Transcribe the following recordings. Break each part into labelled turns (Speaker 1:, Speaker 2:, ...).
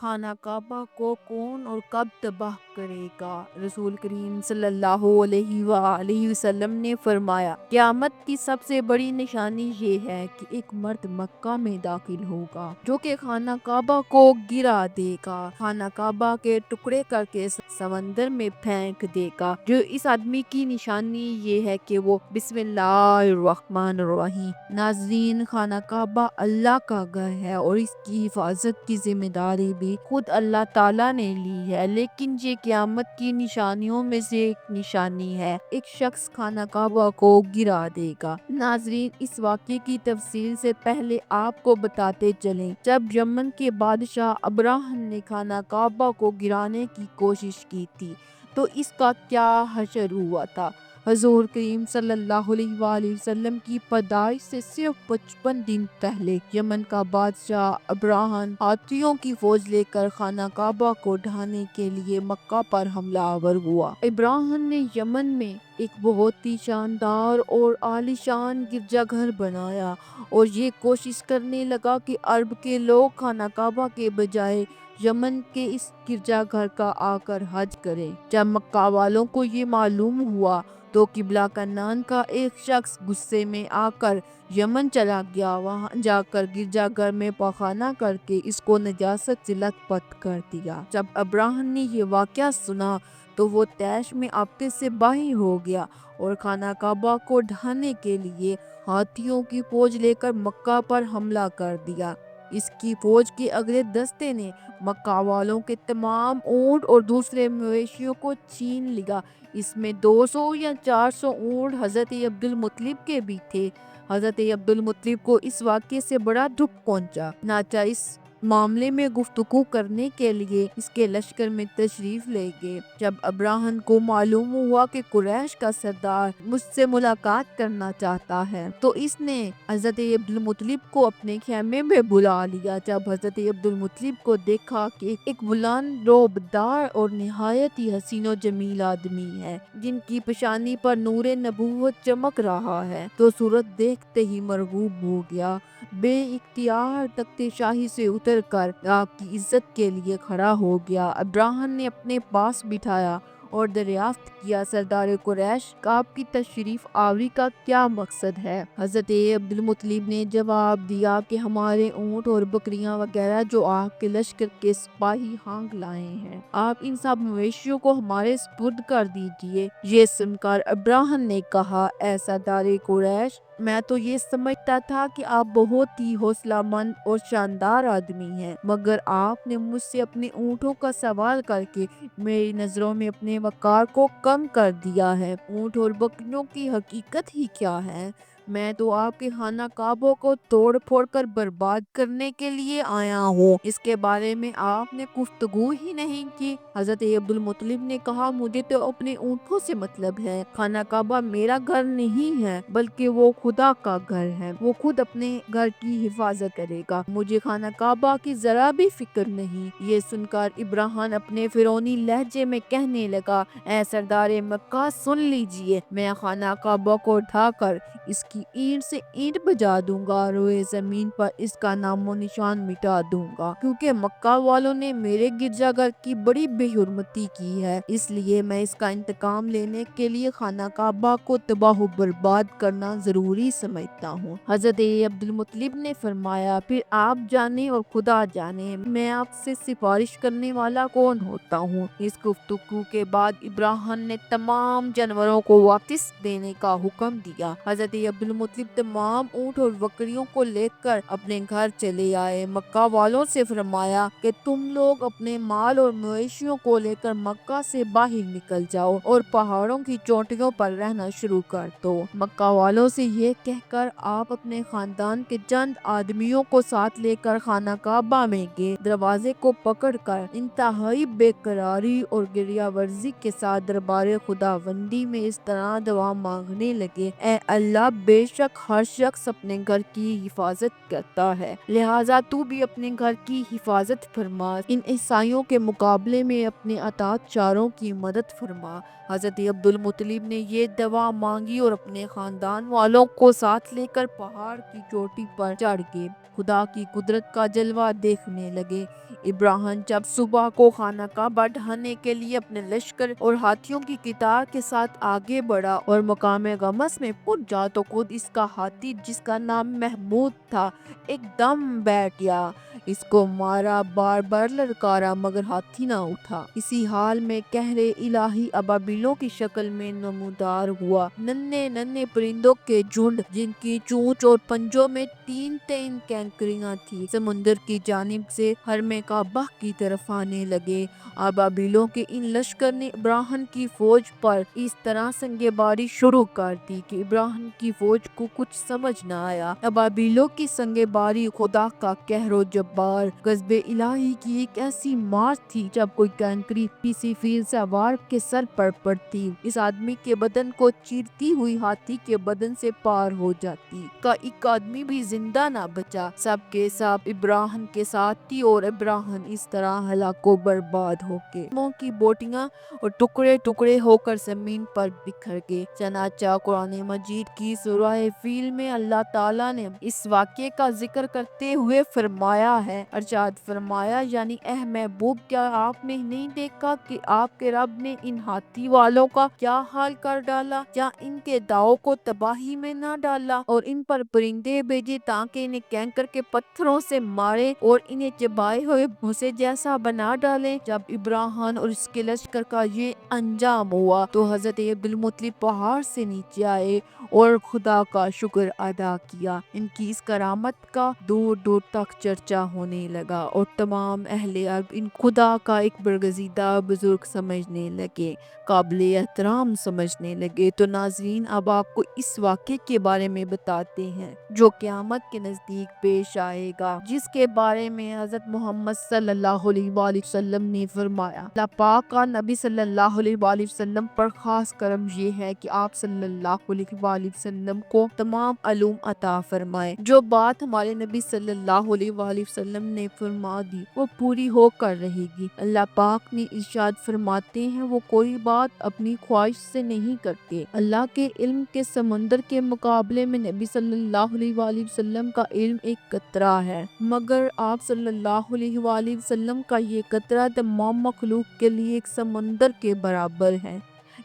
Speaker 1: خانہ کعبہ کو کون اور کب تباہ کرے گا؟ رسول کریم صلی اللہ علیہ وآلہ وسلم نے فرمایا، قیامت کی سب سے بڑی نشانی یہ ہے کہ ایک مرد مکہ میں داخل ہوگا جو کہ خانہ کعبہ کو گرا دے گا، خانہ کعبہ کے ٹکڑے کر کے سمندر میں پھینک دے گا۔ جو اس آدمی کی نشانی یہ ہے کہ وہ بسم اللہ الرحمن الرحیم۔ ناظرین، خانہ کعبہ اللہ کا گھر ہے اور اس کی حفاظت کی ذمہ داری بھی خود اللہ تعالیٰ نے لی ہے، لیکن یہ قیامت کی نشانیوں میں سے ایک نشانی ہے۔ ایک شخص خانہ کعبہ کو گرا دے گا۔ ناظرین، اس واقعے کی تفصیل سے پہلے آپ کو بتاتے چلیں، جب یمن کے بادشاہ ابراہم نے خانہ کعبہ کو گرانے کی کوشش کی تھی تو اس کا کیا حشر ہوا تھا۔ حضور کریم صلی اللہ علیہ وآلہ وسلم کی پیدائش سے صرف 55 دن پہلے یمن کا بادشاہ ابراہم ہاتھیوں کی فوج لے کر خانہ کعبہ کو ڈھانے کے لیے مکہ پر حملہ آور ہوا۔ ابراہم نے یمن میں ایک بہت ہی شاندار اور عالیشان گرجا گھر بنایا اور یہ کوشش کرنے لگا کہ عرب کے لوگ خانہ کعبہ کے بجائے یمن کے اس گرجا گھر کا آ کر حج کریں۔ جب مکہ والوں کو یہ معلوم ہوا تو قبلہ کنان کا ایک شخص غصے میں آ کر یمن چلا گیا، وہاں جا کر گرجا گھر میں پاخانہ کر کے اس کو نجاست سے لت پت کر دیا۔ جب ابراہم نے یہ واقعہ سنا تو وہ طیش میں آپے سے باہر ہو گیا اور خانہ کعبہ کو ڈھانے کے لیے ہاتھیوں کی فوج لے کر مکہ پر حملہ کر دیا۔ اس کی فوج کے اگلے دستے نے مکہ والوں کے تمام اونٹ اور دوسرے مویشیوں کو چھین لیا۔ اس میں 200 یا 400 اونٹ حضرت عبدالمطلب کے بھی تھے۔ حضرت عبدالمطلب کو اس واقعے سے بڑا دکھ پہنچا، چنانچہ اس معاملے میں گفتگو کرنے کے لیے اس کے لشکر میں تشریف لے گئے۔ جب ابراہم کو معلوم ہوا کہ قریش کا سردار مجھ سے ملاقات کرنا چاہتا ہے تو اس نے حضرت عبدالمطلب کو اپنے خیمے میں بلا لیا۔ جب حضرت عبدالمطلب کو دیکھا کہ ایک بلند روبدار اور نہایت ہی حسین و جمیل آدمی ہے جن کی پیشانی پر نور نبوت چمک رہا ہے تو صورت دیکھتے ہی مرغوب ہو گیا، بے اختیار تخت شاہی سے اتر کر آپ کی عزت کے لیے کھڑا ہو گیا۔ ابراہم نے اپنے پاس بٹھایا اور دریافت کیا، سردار قریش، آپ کی تشریف آوری کا کیا مقصد ہے؟ حضرت عبدالمطلب نے جواب دیا کہ ہمارے اونٹ اور بکریاں وغیرہ جو آپ کے لشکر کے سپاہی ہانک لائے ہیں، آپ ان سب مویشیوں کو ہمارے سپرد کر دیجئے۔ یہ سن کر ابراہم نے کہا، اے سردار قریش، میں تو یہ سمجھتا تھا کہ آپ بہت ہی حوصلہ مند اور شاندار آدمی ہیں، مگر آپ نے مجھ سے اپنے اونٹوں کا سوال کر کے میری نظروں میں اپنے وقار کو کم کر دیا ہے۔ اونٹ اور بکریوں کی حقیقت ہی کیا ہے؟ میں تو آپ کے خانہ کعبہ کو توڑ پھوڑ کر برباد کرنے کے لیے آیا ہوں، اس کے بارے میں آپ نے گفتگو ہی نہیں کی۔ حضرت عبدالمطلب نے کہا، مجھے تو اپنے اونٹوں سے مطلب ہے، خانہ کعبہ میرا گھر نہیں ہے بلکہ وہ خدا کا گھر ہے، وہ خود اپنے گھر کی حفاظت کرے گا، مجھے خانہ کعبہ کی ذرا بھی فکر نہیں۔ یہ سن کر ابراہیم اپنے فرعونی لہجے میں کہنے لگا، اے سردار مکہ، سن لیجئے، میں خانہ کعبہ کو ڈھا کر اس کی اینٹ سے اینٹ بجا دوں گا، روئے زمین پر اس کا نام و نشان مٹا دوں گا، کیونکہ مکہ والوں نے میرے گرجا گھر کی بڑی بے حرمتی کی ہے، اس لیے میں اس کا انتقام لینے کے لیے خانہ کعبہ کو تباہ و برباد کرنا ضروری سمجھتا ہوں۔ حضرت عبدالمطلب نے فرمایا، پھر آپ جانے اور خدا جانے، میں آپ سے سفارش کرنے والا کون ہوتا ہوں۔ اس گفتگو کے بعد ابراہیم نے تمام جانوروں کو واپس دینے کا حکم دیا۔ حضرت عبدالمطلب تمام اونٹ اور بکریوں کو لے کر اپنے گھر چلے آئے۔ مکہ والوں سے فرمایا کہ تم لوگ اپنے مال اور مویشیوں کو لے کر مکہ سے باہر نکل جاؤ اور پہاڑوں کی چوٹیوں پر رہنا شروع کر دو۔ مکہ والوں سے یہ کہہ کر آپ اپنے خاندان کے چند آدمیوں کو ساتھ لے کر خانہ کعبہ میں گئے، دروازے کو پکڑ کر انتہائی بے قراری اور گریہ ورزی کے ساتھ دربار خداوندی میں اس طرح دعا مانگنے لگے، اے اللہ، بے بے شک ہر شخص اپنے گھر کی حفاظت کرتا ہے، لہٰذا تو بھی اپنے گھر کی حفاظت فرما، ان عیسائیوں کے مقابلے میں اپنے اطاعت چاروں کی مدد فرما۔ حضرت عبد المطلب نے یہ دعا مانگی اور اپنے خاندان والوں کو ساتھ لے کر پہاڑ کی چوٹی پر چڑھ گئے، خدا کی قدرت کا جلوہ دیکھنے لگے۔ ابراہیم جب صبح کو خانہ کعبہ ڈھانے کے لیے اپنے لشکر اور ہاتھیوں کی قطار کے ساتھ آگے بڑھا اور مقام غمس میں پہنچا تو خود اس کا ہاتھی جس کا نام محمود تھا ایک دم بیٹھ گیا، اس کو مارا، بار بار للکارا مگر ہاتھی نہ اٹھا۔ اسی حال میں قہر الہی ابابیلوں کی شکل میں نمودار ہوا، ننھے ننھے پرندوں کے جھنڈ جن کی چونچ اور پنجوں میں تین تین کینکریاں تھی، سمندر کی جانب سے حرم کعبہ کی طرف آنے لگے۔ ابابیلوں کے ان لشکر نے ابراہیم کی فوج پر اس طرح سنگے باری شروع کر دی کہ ابراہیم کی فوج کو کچھ سمجھ نہ آیا۔ ابابیلوں کی سنگے باری خدا کا قہر و جبار، غضب الہی کی ایک ایسی مار تھی جب کوئی کینکری کسی فیل سوار کے سر پر پڑتی، اس آدمی کے بدن کو چیرتی ہوئی ہاتھی کے بدن سے پار ہو جاتی، کا ایک آدمی بھی زندہ نہ بچا، سب کے سب ابراہیم کے ساتھ تھی اور ابراہیم اس طرح ہلاک و برباد ہو کے منہ کی بوٹیاں اور ٹکڑے ٹکڑے ہو کر زمین پر بکھر گئے۔ چنانچہ قرآن مجید کی سورہ فیل میں اللہ تعالیٰ نے اس واقعے کا ذکر کرتے ہوئے فرمایا ہے، ارشاد فرمایا یعنی اے محبوب کیا آپ نے نہیں دیکھا کہ آپ کے رب نے ان ہاتھی والوں کا کیا حال کر ڈالا، کیا ان کے داؤں کو تباہی میں نہ ڈالا اور ان پر پرندے بھیجے تاکہ انہیں کینکر کے پتھروں سے مارے اور انہیں چبائے ہوئے بھوسے جیسا بنا ڈالے۔ جب ابراہیم اور اس کے لشکر کا یہ انجام ہوا تو حضرت عبد المطلب پہاڑ سے نیچے آئے اور خدا کا شکر ادا کیا۔ ان کی اس کرامت کا دور دور تک چرچا ہونے لگا اور تمام اہل عرب ان خدا کا ایک برگزیدہ بزرگ سمجھنے لگے، قابل احترام سمجھنے لگے۔ تو ناظرین اب آپ کو اس واقعے کے بارے میں بتاتے ہیں جو قیامت کے نزدیک پیش آئے گا، جس کے بارے میں حضرت محمد صلی اللہ علیہ وآلہ وسلم نے فرمایا۔ اللہ پاک کا نبی صلی اللہ علیہ وآلہ وسلم پر خاص کرم یہ ہے کہ آپ صلی اللہ علیہ وآلہ وسلم کو تمام علوم عطا فرمائے۔ جو بات ہمارے نبی صلی اللہ علیہ وآلہ وسلم نے فرما دی وہ پوری ہو کر رہے گی۔ اللہ پاک نے ارشاد فرماتے ہیں وہ کوئی بات اپنی خواہش سے نہیں کرتے۔ اللہ کے علم کے سمندر کے مقابلے میں نبی صلی اللہ علیہ وآلہ وسلم کا علم ایک قطرہ ہے، مگر آپ صلی اللہ علیہ وآلہ وسلم کا یہ قطرہ تمام مخلوق کے لیے ایک سمندر کے برابر ہے۔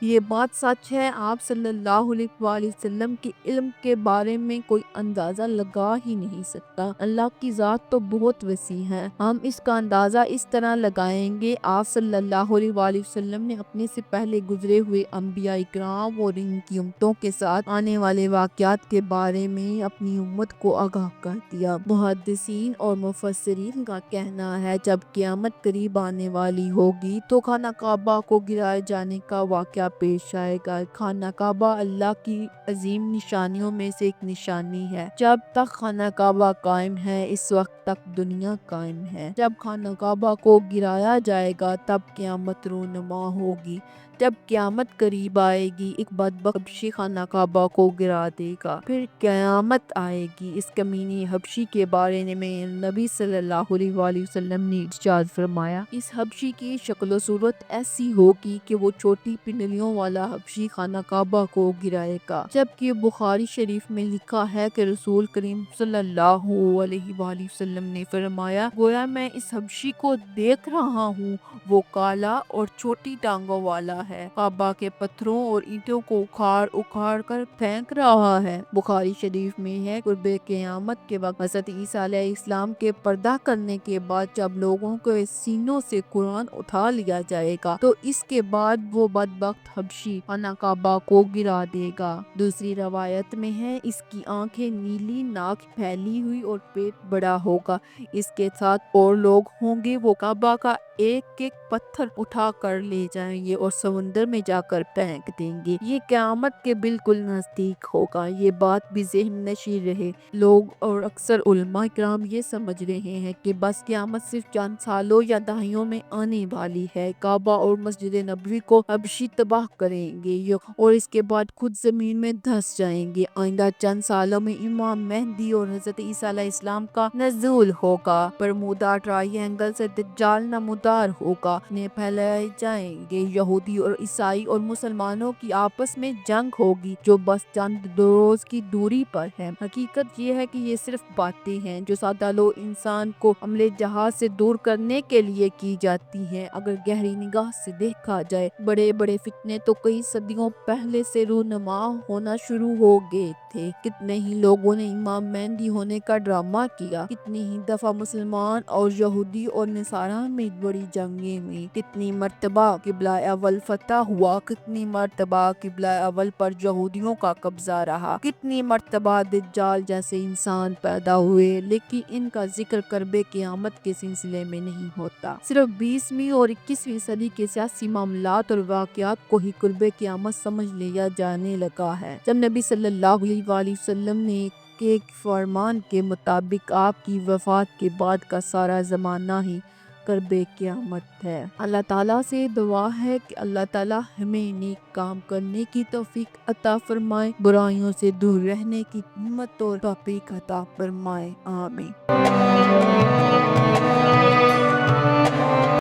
Speaker 1: یہ بات سچ ہے، آپ صلی اللہ علیہ وآلہ وسلم کے علم کے بارے میں کوئی اندازہ لگا ہی نہیں سکتا۔ اللہ کی ذات تو بہت وسیع ہے، ہم اس کا اندازہ اس طرح لگائیں گے۔ آپ صلی اللہ علیہ وآلہ وسلم نے اپنے سے پہلے گزرے ہوئے انبیاء کرام اور ان کی امتوں کے ساتھ آنے والے واقعات کے بارے میں اپنی امت کو آگاہ کر دیا۔ محدثین اور مفسرین کا کہنا ہے جب قیامت قریب آنے والی ہوگی تو خانہ کعبہ کو گرائے جانے کا واقعہ پیش آئے گا۔ خانہ کعبہ اللہ کی عظیم نشانیوں میں سے ایک نشانی ہے۔ جب تک خانہ کعبہ قائم ہے اس وقت تک دنیا قائم ہے۔ جب خانہ کعبہ کو گرایا جائے گا تب قیامت رونما ہوگی۔ جب قیامت قریب آئے گی ایک بدبخت حبشی خانہ کعبہ کو گرا دے گا، پھر قیامت آئے گی۔ اس کمینی حبشی کے بارے میں نبی صلی اللہ علیہ وآلہ وسلم نے ارشاد فرمایا، اس حبشی کی شکل و صورت ایسی ہوگی کہ وہ چھوٹی پنڈلیوں والا حبشی خانہ کعبہ کو گرائے گا۔ جبکہ بخاری شریف میں لکھا ہے کہ رسول کریم صلی اللہ علیہ وآلہ وسلم نے فرمایا، گویا میں اس حبشی کو دیکھ رہا ہوں، وہ کالا اور چھوٹی ٹانگوں والا ہے، کعبہ کے پتھروں اور اینٹوں کو اکھاڑ اکھاڑ کر پھینک رہا ہے۔ بخاری شریف میں ہے قرب قیامت کے وقت حضرت عیسیٰ علیہ السلام کے پردہ کرنے کے بعد جب لوگوں کے سینوں سے قرآن اٹھا لیا جائے گا تو اس کے بعد وہ بدبخت حبشی خانہ کعبہ کو گرا دے گا۔ دوسری روایت میں ہے اس کی آنکھیں نیلی، ناک پھیلی ہوئی اور پیٹ بڑا ہوگا، اس کے ساتھ اور لوگ ہوں گے، وہ کعبہ کا ایک ایک پتھر اٹھا کر لے جائیں گے اور سمندر میں جا کر پھینک دیں گے۔ یہ قیامت کے بالکل نزدیک ہوگا۔ یہ بات بھی ذہن نشین رہے، لوگ اور اکثر علماء کرام یہ سمجھ رہے ہیں کہ بس قیامت صرف چند سالوں یا دہائیوں میں آنے والی ہے۔ کعبہ اور مسجد نبوی کو حبشی تباہ تباہ کریں گے اور اس کے بعد خود زمین میں دھس جائیں گے۔ آئندہ چند سالوں میں امام مہدی اور حضرت عیسیٰ علیہ السلام کا نزول ہوگا۔ برمودا ٹرائی اینگل سے دجال نمودار ہوگا۔ پھیلائے جائیں گے یہودی اور عیسائی اور مسلمانوں کی آپس میں جنگ ہوگی جو بس چند روز کی دوری پر ہے۔ حقیقت یہ ہے کہ یہ صرف باتیں ہیں جو سادہ لوگ انسان کو عملے جہاز سے دور کرنے کے لیے کی جاتی ہیں۔ اگر گہری نگاہ سے دیکھا جائے بڑے بڑے فتنے تو کئی صدیوں پہلے سے رونما ہونا شروع ہو گئے تھے۔ کتنے ہی لوگوں نے امام مہدی ہونے کا ڈرامہ کیا، کتنی ہی دفعہ مسلمان اور یہودی اور نصارہ میں بڑی جنگیں ہوئی، کتنی مرتبہ قبلہ اول فتح ہوا، کتنی مرتبہ قبلہ اول پر یہودیوں کا قبضہ رہا، کتنی مرتبہ دجال جیسے انسان پیدا ہوئے، لیکن ان کا ذکر قرب قیامت کے سلسلے میں نہیں ہوتا۔ صرف 20ویں اور 21ویں صدی کے سیاسی معاملات اور واقعات کو ہی قرب قیامت سمجھ لیا جانے لگا ہے، جب نبی صلی اللہ علیہ وآلہ وسلم نے ایک فرمان کے مطابق آپ کی وفات کے بعد کا سارا زمانہ ہی قرب قیامت ہے۔ اللہ تعالیٰ سے دعا ہے کہ اللہ تعالیٰ ہمیں نیک کام کرنے کی توفیق عطا فرمائے، برائیوں سے دور رہنے کی ہمت اور توفیق عطا فرمائے، آمین۔